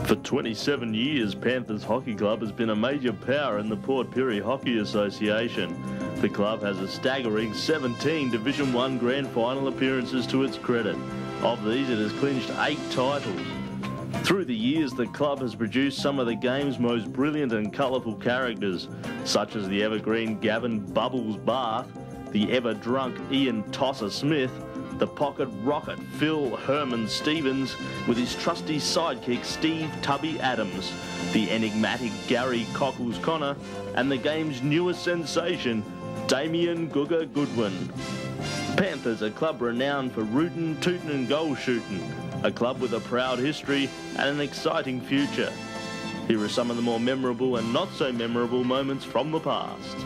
For 27 years, Panthers Hockey Club has been a major power in the Port Pirie Hockey Association. The club has a staggering 17 Division 1 Grand Final appearances to its credit. Of these, it has clinched 8 titles. Through the years, the club has produced some of the game's most brilliant and colourful characters, such as the evergreen Gavin Bubbles Barth, the ever-drunk Ian Tosser Smith, the pocket rocket Phil Herman Stevens with his trusty sidekick Steve Tubby Adams, the enigmatic Gary Cockles Connor, and the game's newest sensation, Damien Googer Goodwin. Panthers, a club renowned for rootin', tootin' and goal shooting, a club with a proud history and an exciting future. Here are some of the more memorable and not so memorable moments from the past.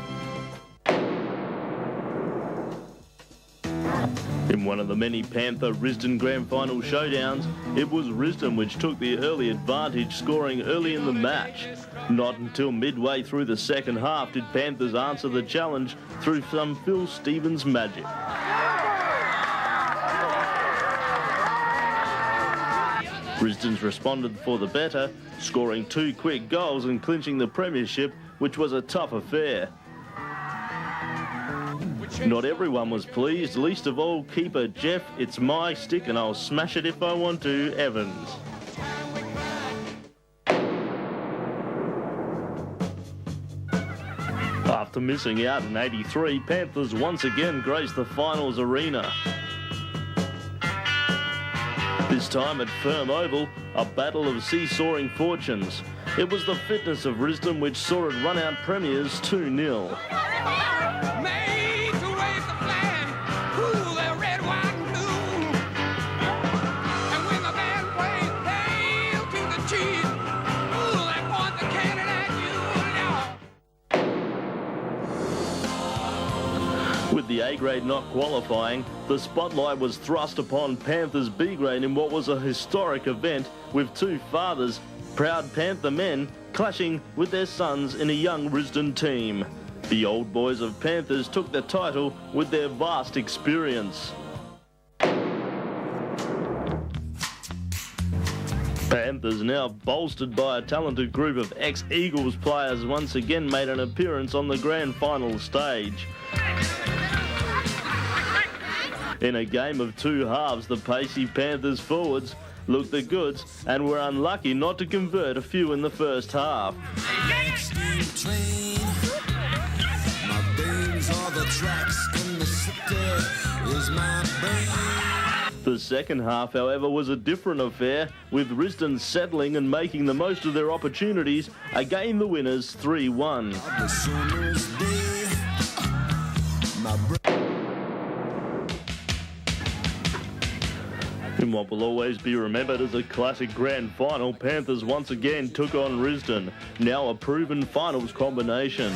In one of the many Panther-Risdon Grand Final showdowns, it was Risdon which took the early advantage, scoring early in the match. Not until midway through the second half did Panthers answer the challenge through some Phil Stevens magic. Risdon's responded for the better, scoring 2 quick goals and clinching the premiership, which was a tough affair. Not everyone was pleased, least of all keeper Jeff "It's my stick and I'll smash it if I want to" Evans. After missing out in '83, Panthers once again graced the finals arena. This time at Firm Oval, a battle of seesawing fortunes. It was the fitness of Risdon which saw it run out premiers 2-0. With the A grade not qualifying, the spotlight was thrust upon Panthers B grade in what was a historic event, with 2 fathers, proud Panther men, clashing with their sons in a young Risdon team. The old boys of Panthers took the title with their vast experience. Panthers, now bolstered by a talented group of ex-Eagles players, once again made an appearance on the grand final stage. In a game of 2 halves, the pacey Panthers forwards looked the goods and were unlucky not to convert a few in the first half. The second half, however, was a different affair, with Risdon settling and making the most of their opportunities, again the winners 3-1. In what will always be remembered as a classic grand final, Panthers once again took on Risdon, now a proven finals combination.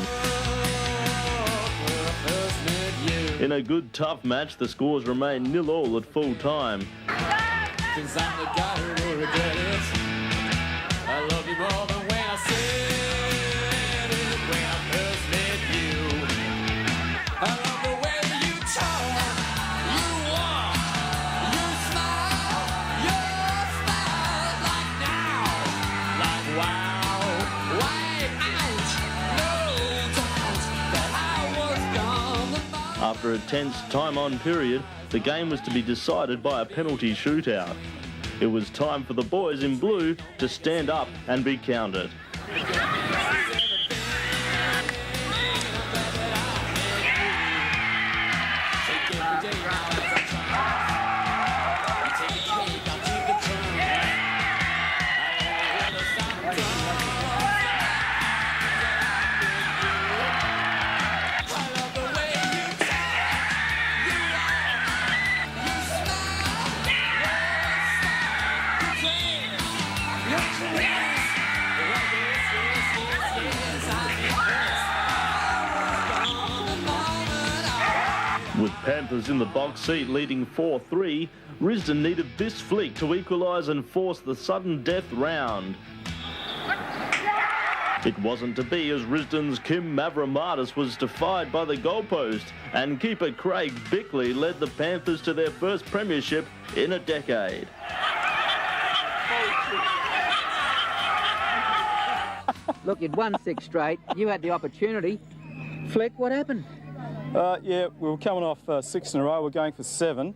In a good tough match, the scores remained 0-0 at full time. After a tense time-on period, the game was to be decided by a penalty shootout. It was time for the boys in blue to stand up and be counted. With Panthers in the box seat leading 4-3, Risdon needed this flick to equalise and force the sudden death round. It wasn't to be, as Risdon's Kim Mavromatis was defied by the goalpost, and keeper Craig Bickley led the Panthers to their first premiership in a decade. Look, you'd won 6 straight. You had the opportunity. Flick, what happened? Yeah, we were coming off 6 in a row. We're going for 7.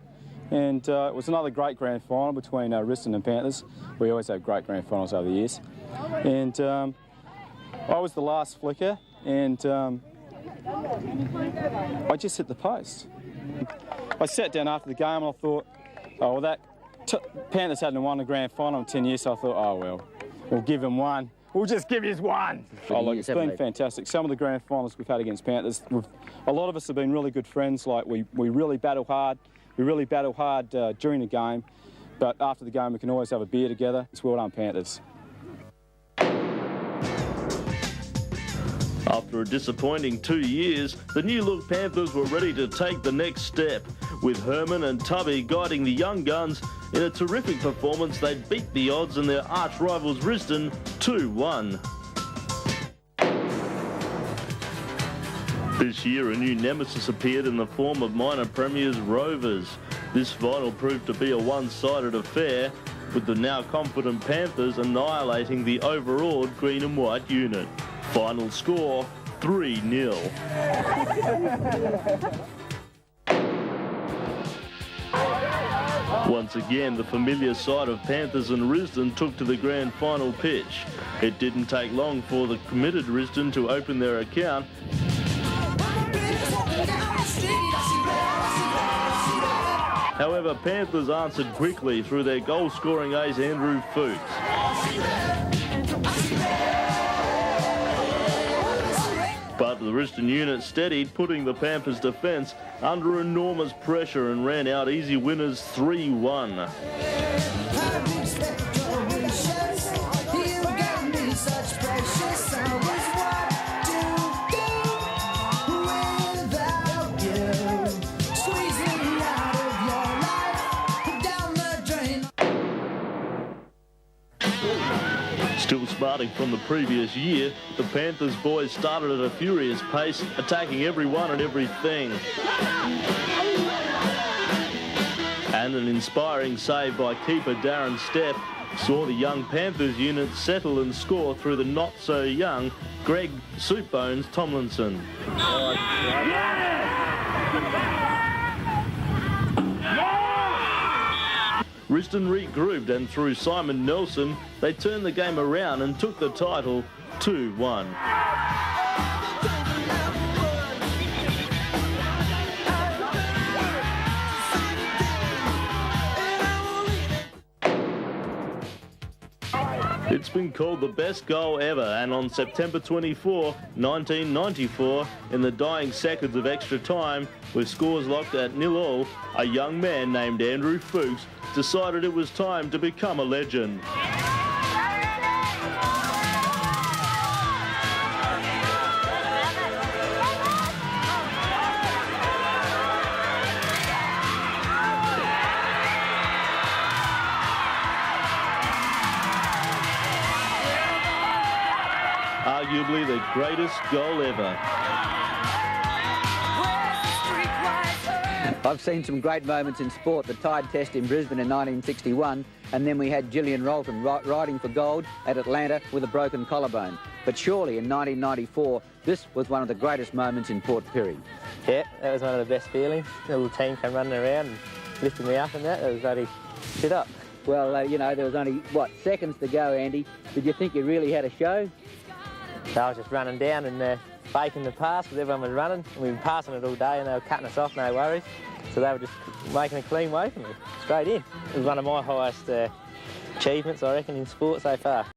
And it was another great grand final between Risdon and Panthers. We always have great grand finals over the years. And I was the last flicker, and I just hit the post. I sat down after the game and I thought, oh, well, Panthers hadn't won a grand final in 10 years, so I thought, oh, well, we'll give him one. We'll just give his one. Oh, look, it's been fantastic. Some of the grand finals we've had against Panthers, a lot of us have been really good friends. Like, we really battle hard. We really battle hard during the game, but after the game we can always have a beer together. It's well done, Panthers. After a disappointing 2 years, the new-look Panthers were ready to take the next step, with Herman and Tubby guiding the young guns. In a terrific performance, they beat the odds and their arch-rivals Risdon 2-1. This year, a new nemesis appeared in the form of minor premiers Rovers. This final proved to be a one-sided affair, with the now confident Panthers annihilating the overawed green and white unit. Final score, 3-0. Once again, the familiar side of Panthers and Risdon took to the grand final pitch. It didn't take long for the committed Risdon to open their account. However, Panthers answered quickly through their goal-scoring ace Andy Fuchs. But the Risdon unit steadied, putting the Panthers' defence under enormous pressure and ran out easy winners 3-1. Still smarting from the previous year, the Panthers boys started at a furious pace, attacking everyone and everything. And an inspiring save by keeper Darren Stepp saw the young Panthers unit settle and score through the not-so-young Greg Soupbones Tomlinson. Risdon regrouped, and through Simon Nelson, they turned the game around and took the title 2-1. It's been called the best goal ever, and on September 24, 1994, in the dying seconds of extra time, with scores locked at 0-0, a young man named Andy Fuchs decided it was time to become a legend. Arguably the greatest goal ever. I've seen some great moments in sport. The Tide Test in Brisbane in 1961, and then we had Gillian Rolton riding for gold at Atlanta with a broken collarbone. But surely in 1994, this was one of the greatest moments in Port Pirie. Yeah, that was one of the best feelings. The little team came running around and lifted me up, and that was bloody sit up. Well, you know, there was only, what, seconds to go, Andy. Did you think you really had a show? So I was just running down and faking the pass because everyone was running. And we've been passing it all day and they were cutting us off, no worries. So they were just making a clean way for me, straight in. It was one of my highest achievements, I reckon, in sport so far.